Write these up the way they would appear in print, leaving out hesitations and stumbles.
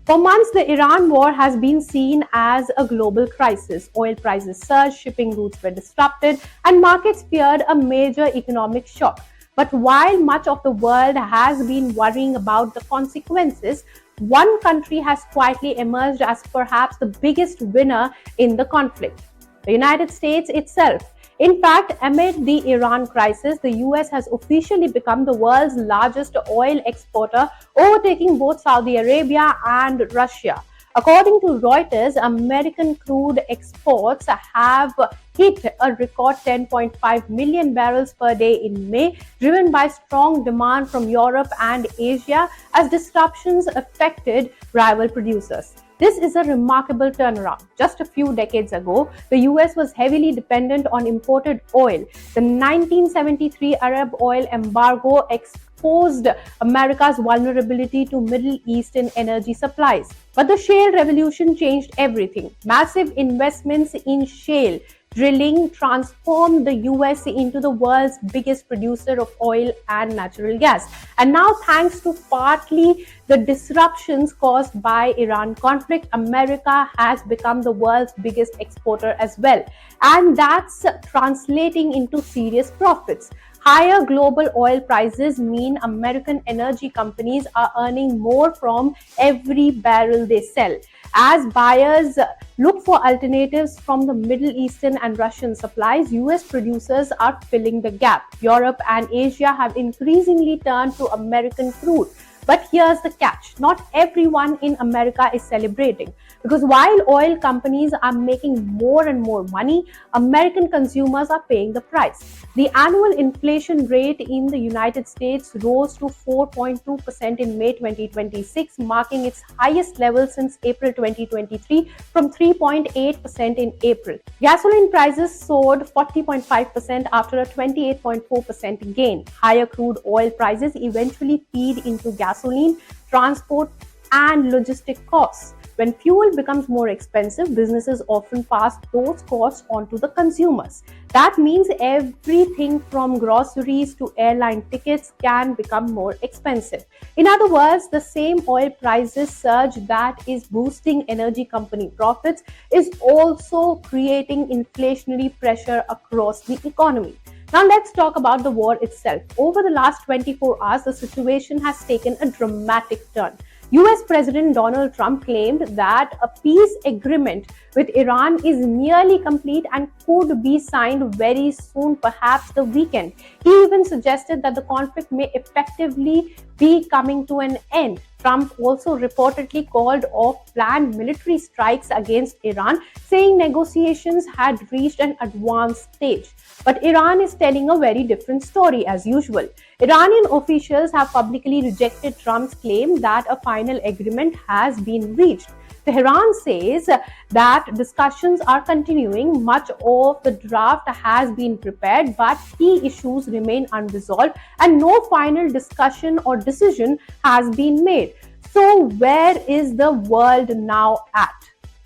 For months, the Iran war has been seen as a global crisis. Oil prices surged, shipping routes were disrupted, and markets feared a major economic shock. But while much of the world has been worrying about the consequences, one country has quietly emerged as perhaps the biggest winner in the conflict: the United States itself. In fact, amid the Iran crisis, the US has officially become the world's largest oil exporter, overtaking both Saudi Arabia and Russia. According to Reuters, American crude exports have hit a record 10.5 million barrels per day in May, driven by strong demand from Europe and Asia as disruptions affected rival producers. This is a remarkable turnaround. Just a few decades ago, the US was heavily dependent on imported oil. The 1973 Arab oil embargo exposed America's vulnerability to Middle Eastern energy supplies. But the shale revolution changed everything. Massive investments in shale drilling transformed the US into the world's biggest producer of oil and natural gas. And now, thanks to partly the disruptions caused by Iran conflict, America has become the world's biggest exporter as well. And that's translating into serious profits. Higher global oil prices mean American energy companies are earning more from every barrel they sell. As buyers look for alternatives from the Middle Eastern and Russian supplies, US producers are filling the gap. Europe and Asia have increasingly turned to American crude. But here's the catch: not everyone in America is celebrating. Because while oil companies are making more and more money, American consumers are paying the price. The annual inflation rate in the United States rose to 4.2% in May 2026, marking its highest level since April 2023 from 3.8% in April. Gasoline prices soared 40.5% after a 28.4% gain. Higher crude oil prices eventually feed into gasoline, transport, and logistic costs. When fuel becomes more expensive, businesses often pass those costs on to the consumers. That means everything from groceries to airline tickets can become more expensive. In other words, the same oil prices surge that is boosting energy company profits is also creating inflationary pressure across the economy. Now let's talk about the war itself. Over the last 24 hours, the situation has taken a dramatic turn. US President Donald Trump claimed that a peace agreement with Iran is nearly complete and could be signed very soon, perhaps the weekend. He even suggested that the conflict may effectively be coming to an end. Trump also reportedly called off planned military strikes against Iran, saying negotiations had reached an advanced stage. But Iran is telling a very different story as usual. Iranian officials have publicly rejected Trump's claim that a final agreement has been reached. Tehran says that discussions are continuing. Much of the draft has been prepared, but key issues remain unresolved and no final discussion or decision has been made. So, where is the world now at?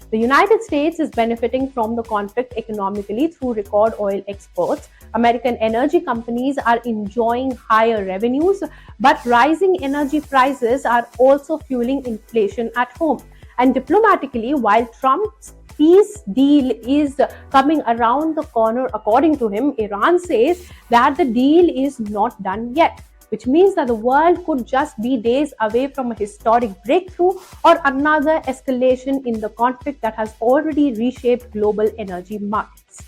The United States is benefiting from the conflict economically through record oil exports. American energy companies are enjoying higher revenues, but rising energy prices are also fueling inflation at home. And diplomatically, while Trump's peace deal is coming around the corner, according to him, Iran says that the deal is not done yet, which means that the world could just be days away from a historic breakthrough or another escalation in the conflict that has already reshaped global energy markets.